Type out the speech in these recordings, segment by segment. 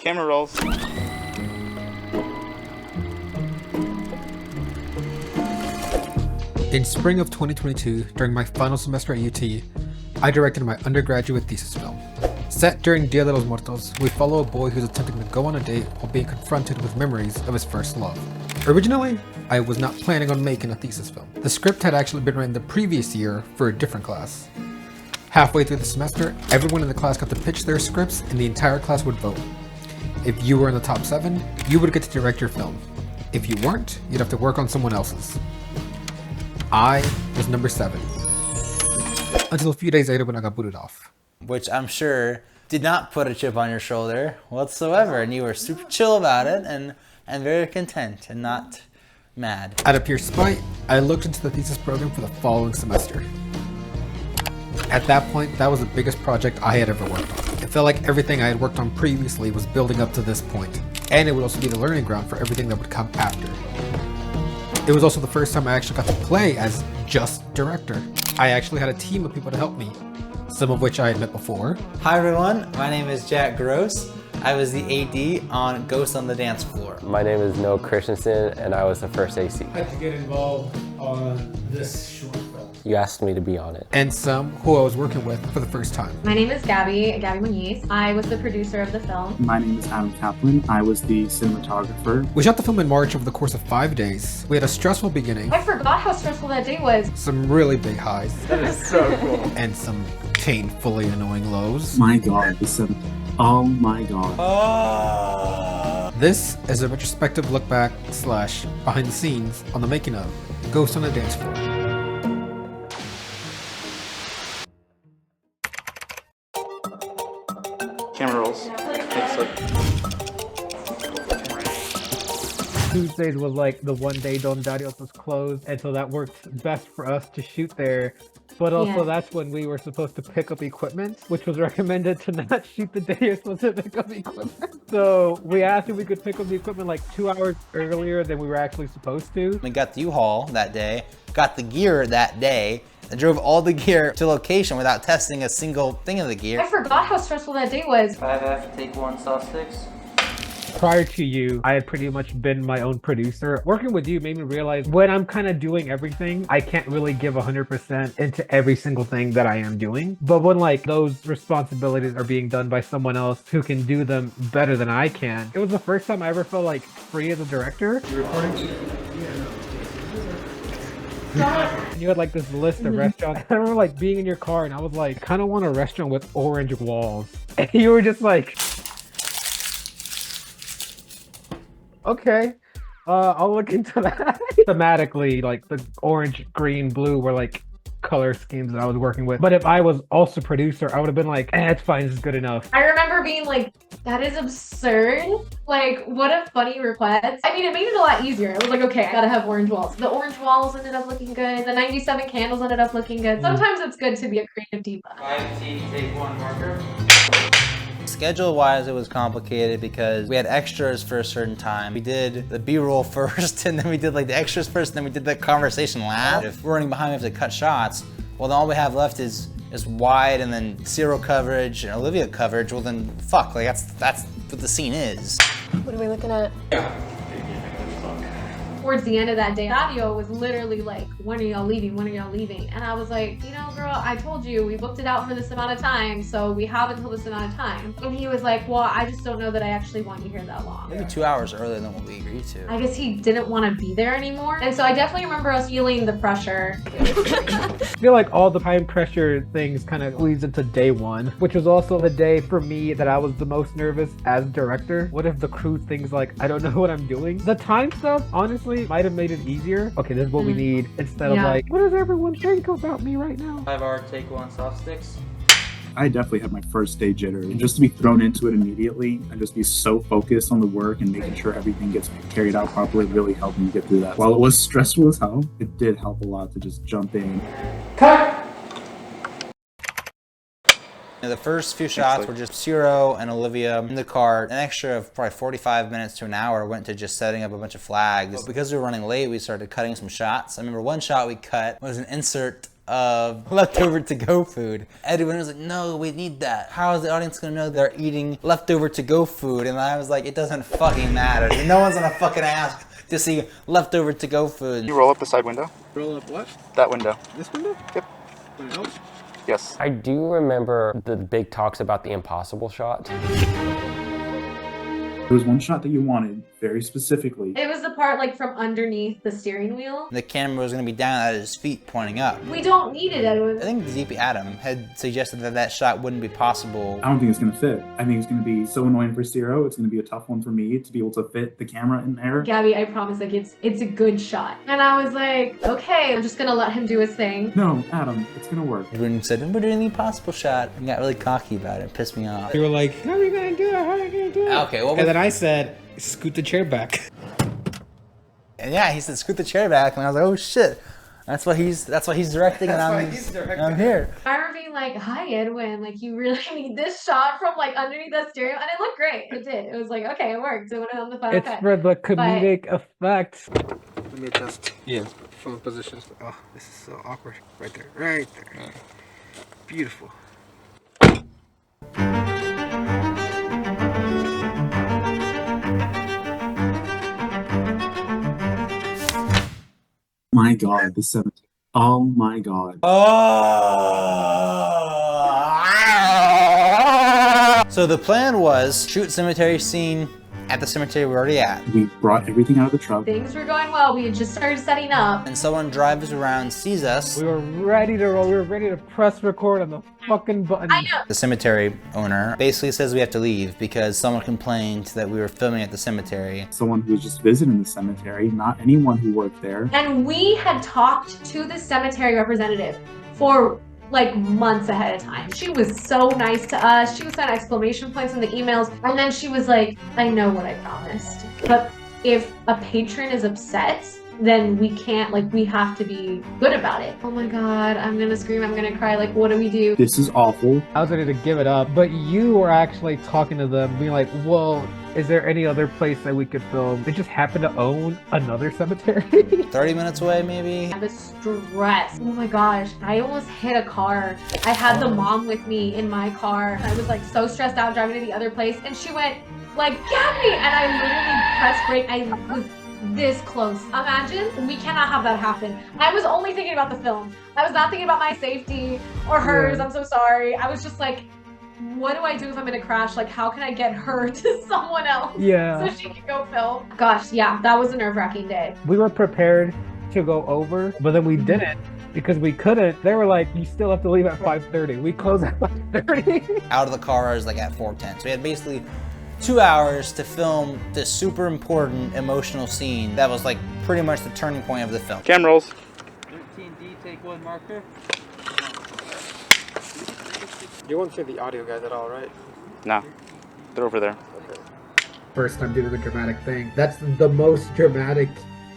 Camera rolls. In spring of 2022, during my final semester at UT, I directed my undergraduate thesis film. Set during Dia de los Muertos, we follow a boy who's attempting to go on a date while being confronted with memories of his first love. Originally, I was not planning on making a thesis film. The script had actually been written the previous year for a different class. Halfway through the semester, everyone in the class got to pitch their scripts and the entire class would vote. If you were in the top 7, you would get to direct your film. If you weren't, you'd have to work on someone else's. I was number 7. Until a few days later when I got booted off. Which I'm sure did not put a chip on your shoulder whatsoever, and you were super chill about it and very content and not mad. Out of pure spite, I looked into the thesis program for the following semester. At that point, that was the biggest project I had ever worked on. It felt like everything I had worked on previously was building up to this point, and it would also be the learning ground for everything that would come after. It was also the first time I actually got to play as just director. I actually had a team of people to help me, some of which I had met before. Hi everyone, my name is Jack Gross. I was the AD on Ghost on the Dance Floor. My name is Noah Christensen, and I was the first AC. I had to get involved on this short film. You asked me to be on it. And some who I was working with for the first time. My name is Gabby Muñiz. I was the producer of the film. My name is Adam Kaplan. I was the cinematographer. We shot the film in March over the course of 5 days. We had a stressful beginning. I forgot how stressful that day was. Some really big highs. That is so cool. And some painfully annoying lows. My God, the 7th. Oh my God. This is a retrospective look back / behind the scenes on the making of Ghost on the Dance Floor. Camera rolls. Next look. Tuesdays was like the one day Don Darius was closed, and so that worked best for us to shoot there. But also that's when we were supposed to pick up equipment, which was recommended to not shoot the day you're supposed to pick up equipment. So we asked if we could pick up the equipment like 2 hours earlier than we were actually supposed to. We got the U-Haul that day, got the gear that day, and drove all the gear to location without testing a single thing of the gear. I forgot how stressful that day was. 5F, take 1, saw sticks. Prior to you, I had pretty much been my own producer. Working with you made me realize when I'm kind of doing everything, I can't really give 100% into every single thing that I am doing. But when like those responsibilities are being done by someone else who can do them better than I can, it was the first time I ever felt like free as a director. You recording? You had like this list of restaurants. I remember like being in your car and I was like, kind of want a restaurant with orange walls. And you were just like, okay, I'll look into that. Thematically, like the orange, green, blue were like color schemes that I was working with. But if I was also producer, I would have been like, it's fine, this is good enough. I remember being like, that is absurd. Like, what a funny request. I mean, it made it a lot easier. It was like, okay, I gotta have orange walls. The orange walls ended up looking good. The 97 candles ended up looking good. Sometimes it's good to be a creative diva. 5T, take 1, marker. Schedule-wise, it was complicated because we had extras for a certain time. We did the B-roll first, and then we did like the extras first, and then we did the conversation last. If we're running behind, we have to cut shots. Well, then all we have left is wide and then 0 coverage and Olivia coverage. Well, then fuck, like that's what the scene is. What are we looking at? Towards the end of that day, Fabio was literally like, when are y'all leaving? When are y'all leaving? And I was like, you know, girl, I told you we booked it out for this amount of time, so we have until this amount of time. And he was like, well, I just don't know that I actually want you here that long. Maybe 2 hours earlier than what we agreed to. I guess he didn't want to be there anymore. And so I definitely remember us feeling the pressure. I feel like all the time pressure things kind of squeezed into day one, which was also the day for me that I was the most nervous as director. What if the crew thinks like, I don't know what I'm doing? The time stuff, honestly, might have made it easier. Okay, this is what we need, instead of like, what does everyone think about me right now? 5R, take 1, soft sticks. I definitely had my first day jitter. And just to be thrown into it immediately and just be so focused on the work and making sure everything gets carried out properly really helped me get through that. While it was stressful as hell, it did help a lot to just jump in. Cut! The first few shots were just Ciro and Olivia in the car. An extra of probably 45 minutes to an hour went to just setting up a bunch of flags. But because we were running late, we started cutting some shots. I remember one shot we cut was an insert of leftover to-go food. Edwin was like, no, we need that. How is the audience gonna know they're eating leftover to-go food? And I was like, it doesn't fucking matter. No one's gonna fucking ask to see leftover to-go food. You roll up the side window. Roll up what? That window. This window? Yep. Would it help? Yes. I do remember the big talks about the impossible shot. There was one shot that you wanted very specifically. It was the part like from underneath the steering wheel. The camera was gonna be down at his feet pointing up. We don't need it, Edwin. I think DP Adam had suggested that that shot wouldn't be possible. I don't think it's gonna fit. I think it's gonna be so annoying for Ciro. It's gonna be a tough one for me to be able to fit the camera in there. Gabby, I promise, like it's a good shot. And I was like, okay, I'm just gonna let him do his thing. No, Adam, it's gonna work. Edwin said, we're doing the impossible shot, and got really cocky about it. Pissed me off. They were like, how are we gonna do it? How are we gonna do it? Okay, well, And then I said, scoot the chair back. and yeah, he said, scoot the chair back, and I was like, oh shit. That's what he's directing, and I'm here. I remember being like, hi Edwin, like you really need this shot from like underneath that stereo, and it looked great. It did. It was like, okay, it worked. It went on the final It's cut. for the comedic effect. Let me adjust. Yeah. From the positions. Oh, this is so awkward. Right there. Right there. Beautiful. My God, the cemetery. Oh my God. So the plan was shoot cemetery scene at the cemetery we're already at. We brought everything out of the truck. Things were going well. We had just started setting up. And someone drives around, sees us. We were ready to roll. We were ready to press record on the fucking button. I know. The cemetery owner basically says we have to leave because someone complained that we were filming at the cemetery. Someone who was just visiting the cemetery, not anyone who worked there. And we had talked to the cemetery representative for like months ahead of time. She was so nice to us. She was sending exclamation points in the emails. And then she was like, I know what I promised. But if a patron is upset, then we can't, like, we have to be good about it. Oh my God, I'm gonna scream, I'm gonna cry. Like, what do we do? This is awful. I was ready to give it up, but you were actually talking to them, being like, well, is there any other place that we could film? They just happen to own another cemetery. 30 minutes away, maybe? The stress. Oh my gosh, I almost hit a car. I had the mom with me in my car. I was like so stressed out driving to the other place, and she went like, Gabby! And I literally pressed brake. I was this close. Imagine, we cannot have that happen. I was only thinking about the film. I was not thinking about my safety or hers. Yeah. I'm so sorry. I was just like, what do I do if I'm in a crash? Like, how can I get her to someone else Yeah. so she can go film? Gosh, yeah, that was a nerve-wracking day. We were prepared to go over, but then we didn't because we couldn't. They were like, you still have to leave at 5:30. We closed at 5:30. Out of the car is like at 4:10. So we had basically 2 hours to film this super important emotional scene that was like pretty much the turning point of the film. Cam rolls. 13D, take one marker. You won't see the audio guys at all, right? Nah. They're over there. First time doing a dramatic thing. That's the most dramatic,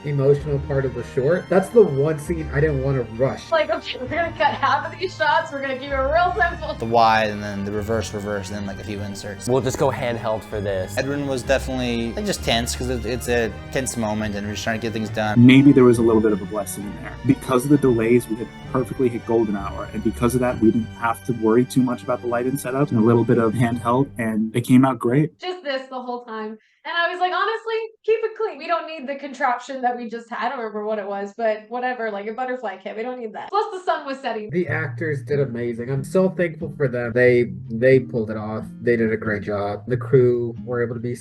emotional part of the short. That's the one scene I didn't want to rush. Like, okay, we're gonna cut half of these shots. We're gonna keep it real simple. The wide and then the reverse, and then like a few inserts. We'll just go handheld for this. Edwin was definitely like, just tense because it's a tense moment and we're just trying to get things done. Maybe there was a little bit of a blessing in there. Because of the delays, we had perfectly hit golden hour. And because of that, we didn't have to worry too much about the lighting setup and a little bit of handheld. And it came out great. Just this the whole time. And I was like, honestly, keep it clean. We don't need the contraption that we just had. I don't remember what it was, but whatever, like a butterfly kit. We don't need that. Plus the sun was setting. The actors did amazing. I'm so thankful for them. They pulled it off. They did a great job. The crew were able to be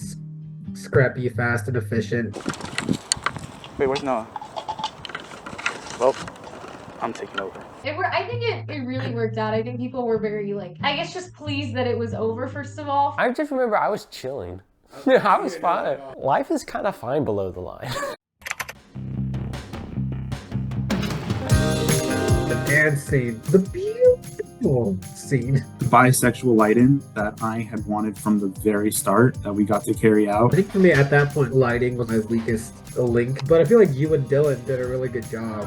scrappy, fast, and efficient. Wait, where's Noah? Well, I'm taking over. I think it really worked out. I think people were very, like, I guess just pleased that it was over, first of all. I just remember I was chilling. I was fine. Life is kind of fine below the line. The dance scene. The beautiful scene. The bisexual lighting that I had wanted from the very start that we got to carry out. I think for me at that point, lighting was my weakest link, but I feel like you and Dylan did a really good job.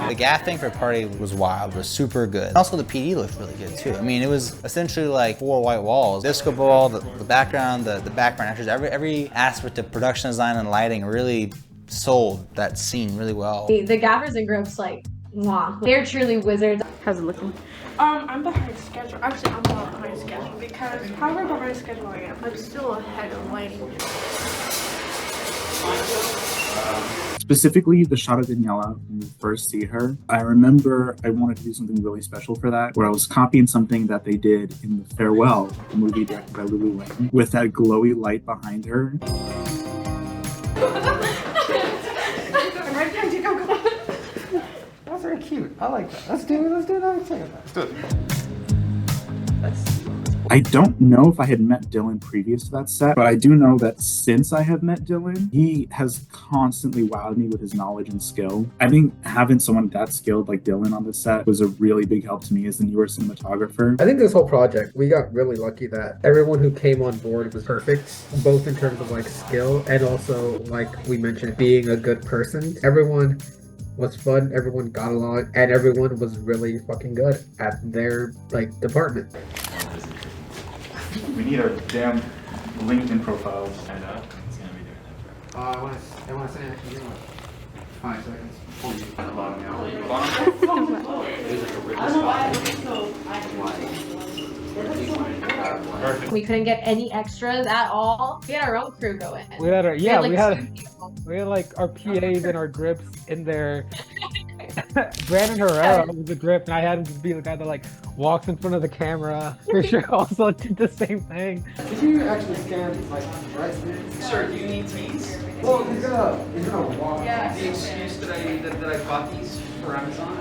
The gaffing for Party was wild, was super good. Also the PD looked really good too. I mean, it was essentially like 4 white walls. Disco ball, the background, the background actors, every aspect of production design and lighting really sold that scene really well. The gaffers and grips, like, mwah. They're truly wizards. How's it looking? I'm behind schedule. Actually, I'm not behind schedule because however behind schedule I am, I'm still ahead of lighting. Specifically, the shot of Daniela when we first see her. I remember I wanted to do something really special for that, where I was copying something that they did in The Farewell, the movie directed by Lulu Wang, with that glowy light behind her. I'm right behind you. Go. That's very cute. I like that. Let's do another thing. Let's do it. I don't know if I had met Dylan previous to that set, but I do know that since I have met Dylan, he has constantly wowed me with his knowledge and skill. I think having someone that skilled like Dylan on the set was a really big help to me as the newer cinematographer. I think this whole project, we got really lucky that everyone who came on board was perfect, both in terms of like skill and also, like we mentioned, being a good person. Everyone was fun, everyone got along, and everyone was really fucking good at their like department. We need our damn LinkedIn profiles. I know. It's gonna be doing that. I want to say actually, give me 5 seconds. We couldn't get any extras at all. We had our own crew going. We had our, yeah, we had people. like our PAs and our grips in there. Brandon Herrera was the grip, and I had him just be the guy that like walks in front of the camera. Fisher also did the same thing. Did you actually scan like right? Sir, do you need these? Well, he's gonna walk. Yeah. The excuse that I bought these for Amazon.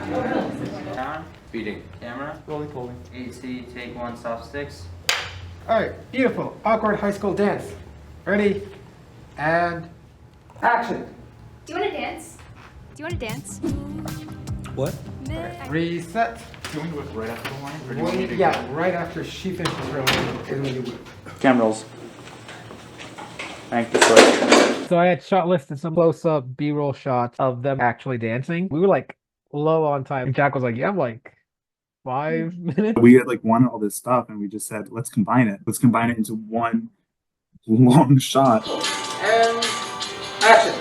Down. Beating. Camera. Rolling. AC, take one, soft sticks. All right, beautiful. Awkward high school dance. Ready? And action. Do you want to dance? Do you want to dance? What? Reset. Do you want to do it right after the line? Or do you want me to Yeah, right after she finishes her line, and then you. Cam rolls. Thank you, sir. So I had shot listed some close-up B-roll shots of them actually dancing. We were like low on time. And Jack was like, yeah, I'm like 5 minutes. We had like wanted all this stuff and we just said, let's combine it. Let's combine it into one long shot. And action.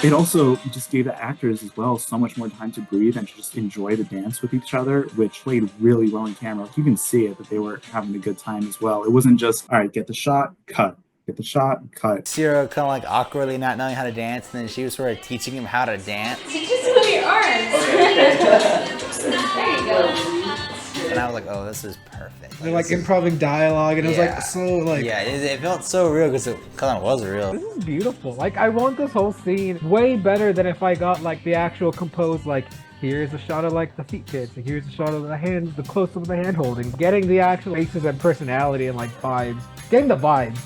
It also just gave the actors as well so much more time to breathe and to just enjoy the dance with each other, which played really well in camera. You can see it that they were having a good time as well. It wasn't just, all right, get the shot, cut. Get the shot, cut. Sierra kind of like awkwardly not knowing how to dance, and then she was sort of teaching him how to dance. You just move your arms. There you go. And I was like, oh, this is perfect. They're like improving dialogue, and it was Yeah. like so like. Yeah, it felt so real because it kind of was real. This is beautiful. Like, I want this whole scene way better than if I got like the actual composed, like, here's a shot of like the feet kids, and here's a shot of the hands, the close-up of the hand holding. Getting the actual faces and personality and like vibes. Getting the vibes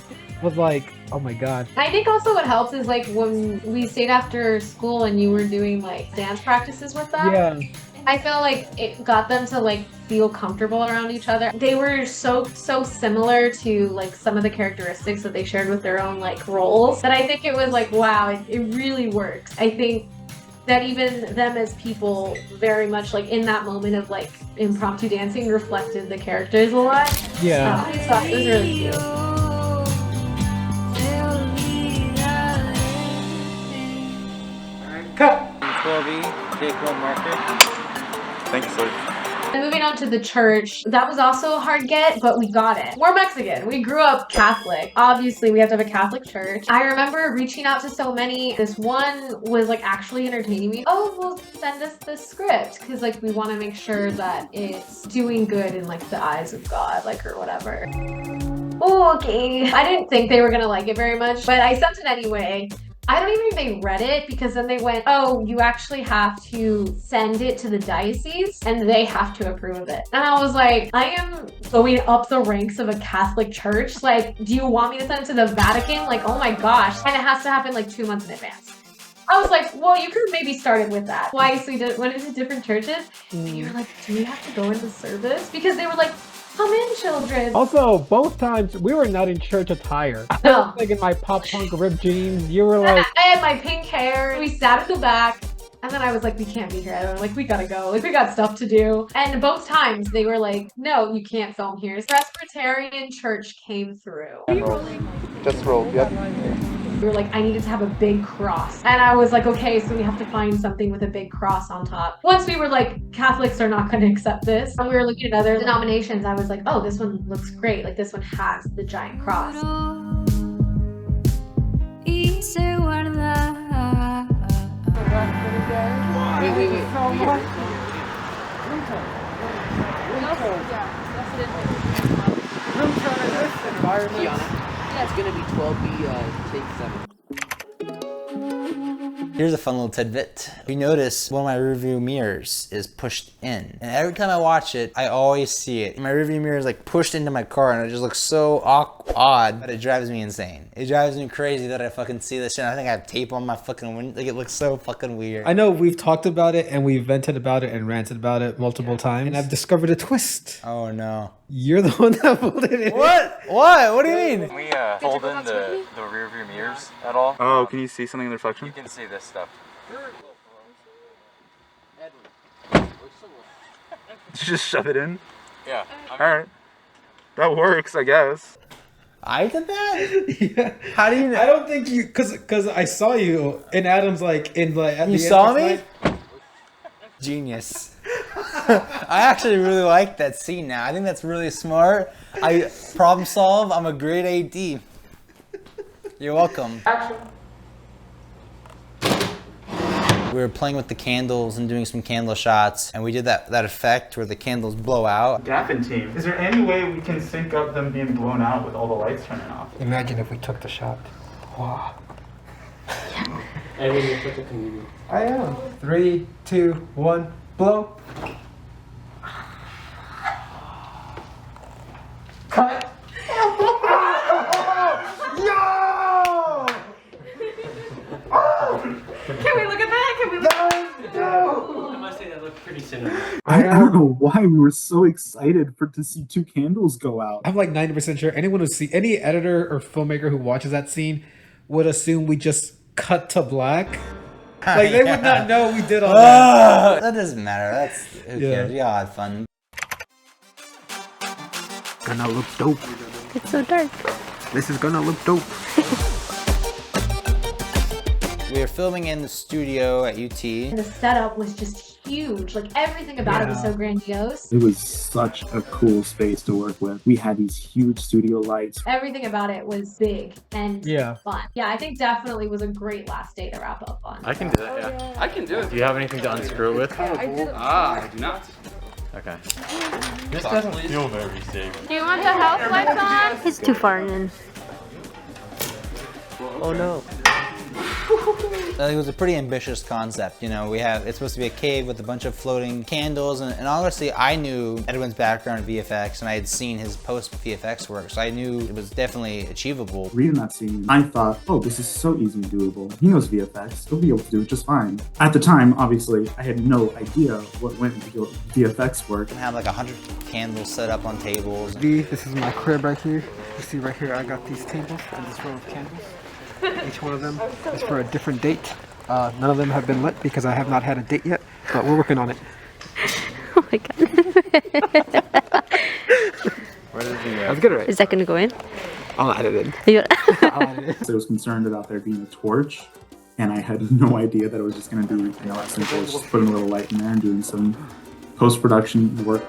was like, oh my god. I think also what helps is like when we stayed after school and you were doing like dance practices with them. Yeah. I feel like it got them to like feel comfortable around each other. They were so similar to like some of the characteristics that they shared with their own like roles that I think it was like, wow, it really works. I think that even them as people very much like in that moment of like impromptu dancing reflected the characters a lot. Yeah. So it was really cute. Cut. 12E, take one marker. Thank you, sir. And moving on to the church, that was also a hard get, but we got it. We're Mexican. We grew up Catholic. Obviously, we have to have a Catholic church. I remember reaching out to so many. This one was like actually entertaining me. Oh, well, send us the script because like we want to make sure that it's doing good in like the eyes of God, like or whatever. Oh, okay. I didn't think they were gonna like it very much, but I sent it anyway. I don't even think they read it because then they went, oh, you actually have to send it to the diocese and they have to approve of it. And I was like, I am going up the ranks of a Catholic church. Like, do you want me to send it to the Vatican? Like, oh my gosh. And it has to happen like 2 months in advance. I was like, well, you could have maybe started with that. Twice we went into different churches and you were like, do we have to go into service? Because they were like, come in, children. Also, both times we were not in church attire. I No. was like in my pop punk ripped jeans. You were like, I had my pink hair. We sat at the back. And then I was like, we can't be here. And I'm like, we gotta go. Like, we got stuff to do. And both times they were like, no, you can't film here. Presbyterian church came through. Just roll. Yep. We were like, I needed to have a big cross. And I was like, okay, so we have to find something with a big cross on top. Once we were like, Catholics are not going to accept this. And we were looking at other denominations, I was like, oh, this one looks great. Like this one has the giant cross. Room tone in this environment. Yeah, it's gonna be 12B, take 7. Here's a fun little tidbit. You notice one of my rearview mirrors is pushed in. And every time I watch it, I always see it. My rearview mirror is like pushed into my car and it just looks so odd that it drives me insane. It drives me crazy that I fucking see this shit. I think I have tape on my fucking window. Like it looks so fucking weird. I know we've talked about it and we've vented about it and ranted about it multiple times. And I've discovered a twist. Oh no. You're the one that folded it. What? What? What do you mean? Can we fold in the rear view mirrors at all? Oh, can you see something in the reflection? You can see this stuff. Just shove it in? Yeah. Alright. That works, I guess. I did that? Yeah. How do you know? I don't think you, cause I saw you and Adam's like in like at You the end saw of me? night. Genius. I actually really like that scene now. I think that's really smart. I problem solve. I'm a great AD. You're welcome. Action. We were playing with the candles and doing some candle shots, and we did that effect where the candles blow out. Gaffin team, is there any way we can sync up them being blown out with all the lights turning off? Imagine if we took the shot. Wow. I mean, you're such a comedian. I am. 3, 2, 1, blow. Cut. Can we look at that? Can we look at that? I must say that looked pretty cinematic. I don't know why we were so excited to see 2 candles go out. I'm like 90% sure anyone who see any editor or filmmaker who watches that scene would assume we just cut to black. Like they would not know we did all that. That doesn't matter. That's who cares? We all had fun. Gonna look dope. It's so dark. This is gonna look dope. We were filming in the studio at UT. And the setup was just huge. Like everything about it was so grandiose. It was such a cool space to work with. We had these huge studio lights. Everything about it was big and fun. Yeah, I think definitely was a great last day to wrap up on. I can do that, yeah. I can do it. Do you have anything to unscrew it with? I do not. Okay. This doesn't feel very safe. Do you want the house lights on? It's too far in. Oh no. It was a pretty ambitious concept, you know. It's supposed to be a cave with a bunch of floating candles, and honestly, I knew Edwin's background in VFX, and I had seen his post VFX work, so I knew it was definitely achievable. Reading that scene, I thought, oh, this is so easy and doable. He knows VFX. He'll be able to do it just fine. At the time, obviously, I had no idea what went into VFX work. I have like 100 candles set up on tables. This is my crib right here. You see right here, I got these tables and this row of candles. Each one of them is for a different date. None of them have been lit because I have not had a date yet, but we're working on it. Oh my god. That's good, right? Is that gonna go in? I'll add it in. So I was concerned about there being a torch, and I had no idea that it was just going to be, as simple as just putting a little light in there and doing some post-production work.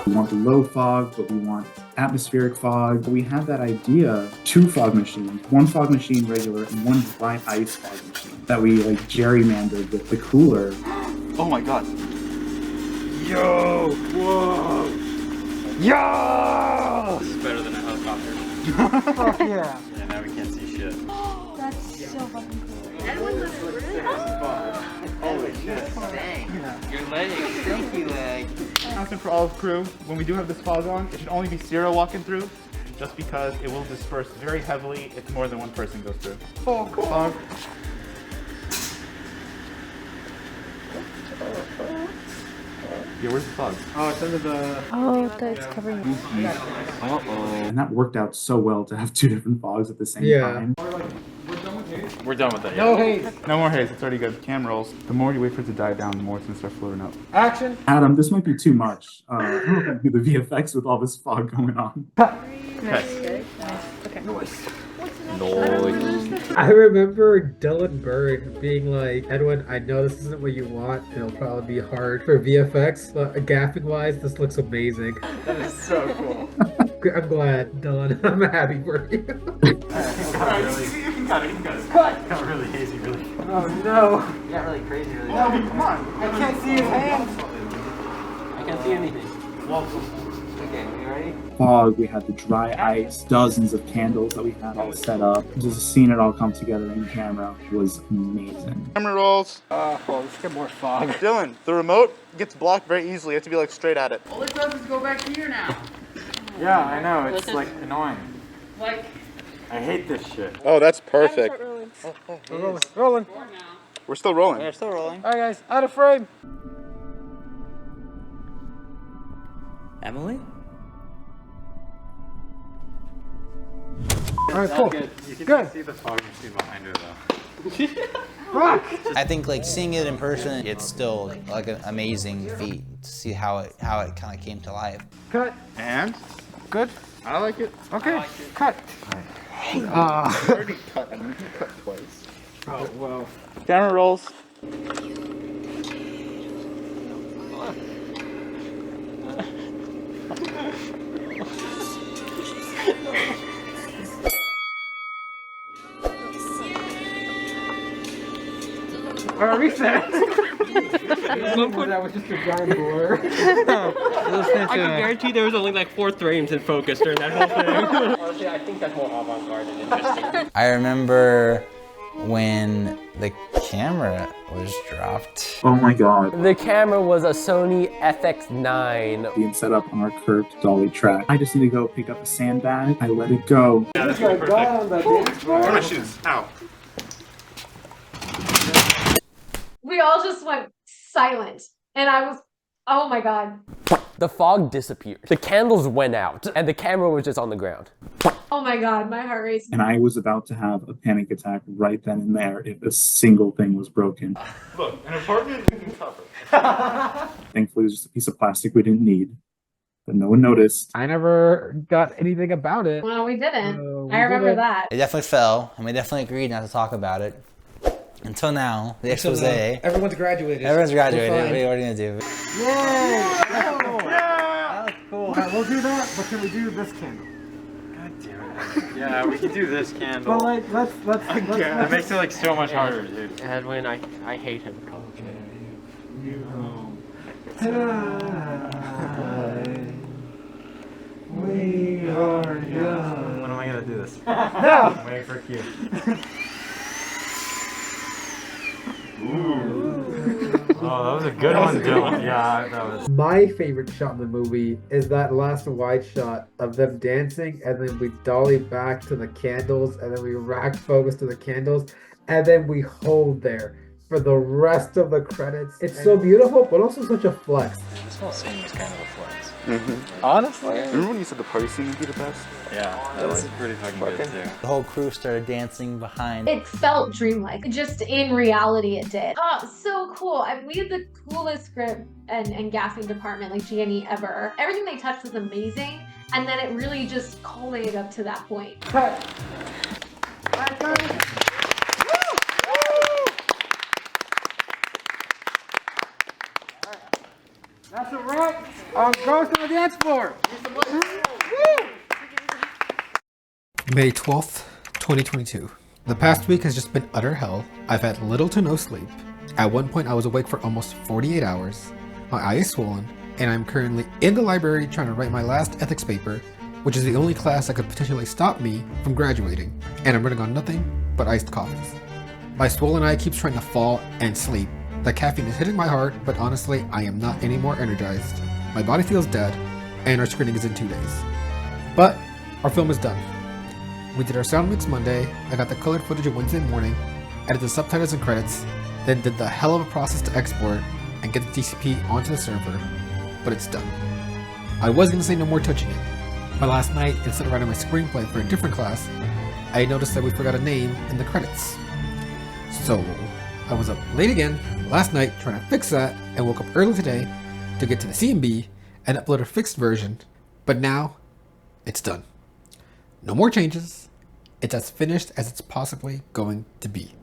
We want the low fog, but we want atmospheric fog. We had that idea, 2 fog machines, 1 fog machine regular and 1 dry ice fog machine that we gerrymandered with the cooler. Oh my god. Yo! Whoa! Yo! This is better than a helicopter. Fuck yeah. Yeah, now we can't see shit. That's so fucking cool. Holy shit. Dang. Your leg. Thank you, leg. Announcement for all of crew, when we do have this fog on, it should only be Sierra walking through, just because it will disperse very heavily if more than one person goes through. Oh, cool. Fog. Yeah, where's the fog? Oh, it's under the... Oh, that's covering it. And that worked out so well to have 2 different fogs at the same time. We're done with We're done with that. No haze. No more haze, it's already good. Cam rolls. The more you wait for it to die down, the more it's gonna start floating up. Action. Adam, this might be too much. I don't know if I can do the VFX with all this fog going on. Okay. I remember Dylan Bird being like, Edwin, I know this isn't what you want, and it'll probably be hard for VFX, but gaffing wise, this looks amazing. That is so cool. I'm glad, Dylan. I'm happy for you. You got it. Got really hazy, really. Oh no. You got really crazy, really. No, come on. I can't see his hands. I can't see anything. Welcome. Okay, you ready? Fog, we had the dry ice, dozens of candles that we had all set up. Just seeing it all come together in camera was amazing. Camera rolls. Well, let's get more fog. Dylan, the remote gets blocked very easily. You have to be like straight at it. All it does is go back here now. Yeah, I know. It's like annoying. Like, I hate this shit. Oh, that's perfect. We're rolling. We're still rolling. They're still rolling. All right, guys, out of frame. Emily? All right, cool. You can Good. see the fog machine behind her though. Rock. I think like seeing it in person, it's still like an amazing feat to see how it kind of came to life. Cut. And? Good. I like it. Okay. Cut. Already cut. I need to cut twice. Oh well. Camera rolls. Reset. That was just a giant blur. I can guarantee there was only like 4 frames in focus during that whole thing. Honestly, I think that's more avant-garde and interesting. I remember when the camera was dropped. Oh my god. The camera was a Sony FX9. Being set up on our curved dolly track. I just need to go pick up a sandbag. I let it go. Yeah, that's perfect. Where are my shoes? Ow. We all just went silent. And I was, oh my god. The fog disappeared. The candles went out, and the camera was just on the ground. Oh my god, my heart racing. And I was about to have a panic attack right then and there if a single thing was broken. Look, an apartment we can cover. Thankfully, it was just a piece of plastic we didn't need. But no one noticed. I never got anything about it. Well, we didn't. We I remember didn't. that. It definitely fell, and we definitely agreed not to talk about it. Until now, the expose. Everyone's graduated. Everyone's graduated. We're What fine. are we gonna do? Yeah. That looks cool. All right, we'll do that, but can we do this candle? God damn it. Yeah, we can do this candle. But like, let's. That makes it like so much harder, dude. Edwin, I hate him. We are young. When am I gonna do this? No. I'm waiting for Q. Oh, that was a good one, Dylan. Yeah, that was. My favorite shot in the movie is that last wide shot of them dancing, and then we dolly back to the candles, and then we rack focus to the candles, and then we hold there for the rest of the credits. It's so beautiful, but also such a flex. This whole scene was kind of a flex. Honestly? Remember when you said the party scene would be the best? Yeah, that was pretty fucking good too. The whole crew started dancing behind. It felt dreamlike. Just in reality, it did. Oh, so cool. We had the coolest script and gaffing department, like G&E ever. Everything they touched was amazing, and then it really just culminated up to that point. Cut. All right, guys. That's a wrap. Go to the dance floor. May 12th, 2022. The past week has just been utter hell. I've had little to no sleep. At one point, I was awake for almost 48 hours. My eye is swollen, and I'm currently in the library trying to write my last ethics paper, which is the only class that could potentially stop me from graduating, and I'm running on nothing but iced coffees. My swollen eye keeps trying to fall and sleep. The caffeine is hitting my heart, but honestly, I am not any more energized. My body feels dead, and our screening is in 2 days. But our film is done. We did our sound mix Monday, I got the colored footage of Wednesday morning, added the subtitles and credits, then did the hell of a process to export and get the DCP onto the server, but it's done. I was gonna say no more touching it, but last night, instead of writing my screenplay for a different class, I noticed that we forgot a name in the credits. So, I was up late again last night trying to fix that and woke up early today to get to the CMB and upload a fixed version, but now it's done. No more changes. It's as finished as it's possibly going to be.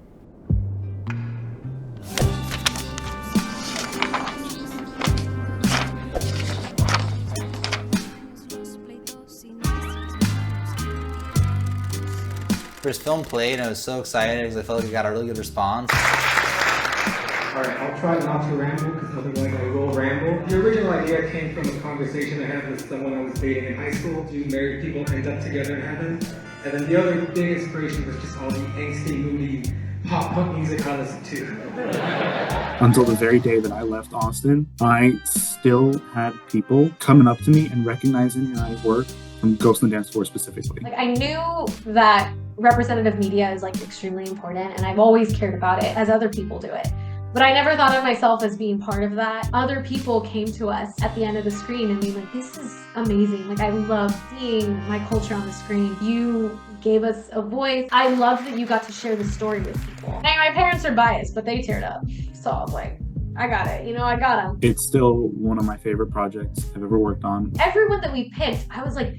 First film played and I was so excited because I felt like I got a really good response. Alright, I'll try not to ramble because otherwise I will ramble. The original idea came from a conversation I had with someone I was dating in high school. Do married people end up together in heaven? And then the other big inspiration was just all the angsty, moody pop punk music I listened to. Until the very day that I left Austin, I still had people coming up to me and recognizing my work from Ghost in the Dance Floor specifically. Like, I knew that representative media is like extremely important, and I've always cared about it as other people do it. But I never thought of myself as being part of that. Other people came to us at the end of the screen and being like, this is amazing. Like, I love seeing my culture on the screen. You gave us a voice. I love that you got to share the story with people. Now, my parents are biased, but they teared up. So I was like, I got it. You know, I got them. It's still one of my favorite projects I've ever worked on. Everyone that we picked, I was like,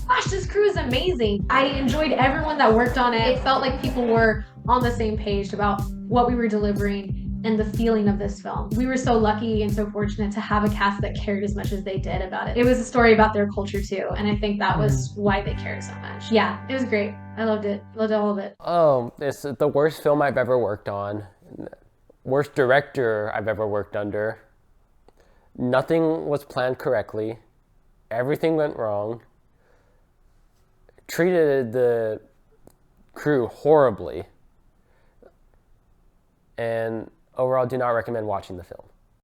gosh, this crew is amazing. I enjoyed everyone that worked on it. It felt like people were on the same page about what we were delivering and the feeling of this film. We were so lucky and so fortunate to have a cast that cared as much as they did about it. It was a story about their culture too, and I think that was why they cared so much. Yeah, it was great. I loved it. Loved all of it. It's the worst film I've ever worked on. Worst director I've ever worked under. Nothing was planned correctly. Everything went wrong. Treated the crew horribly. And overall, do not recommend watching the film.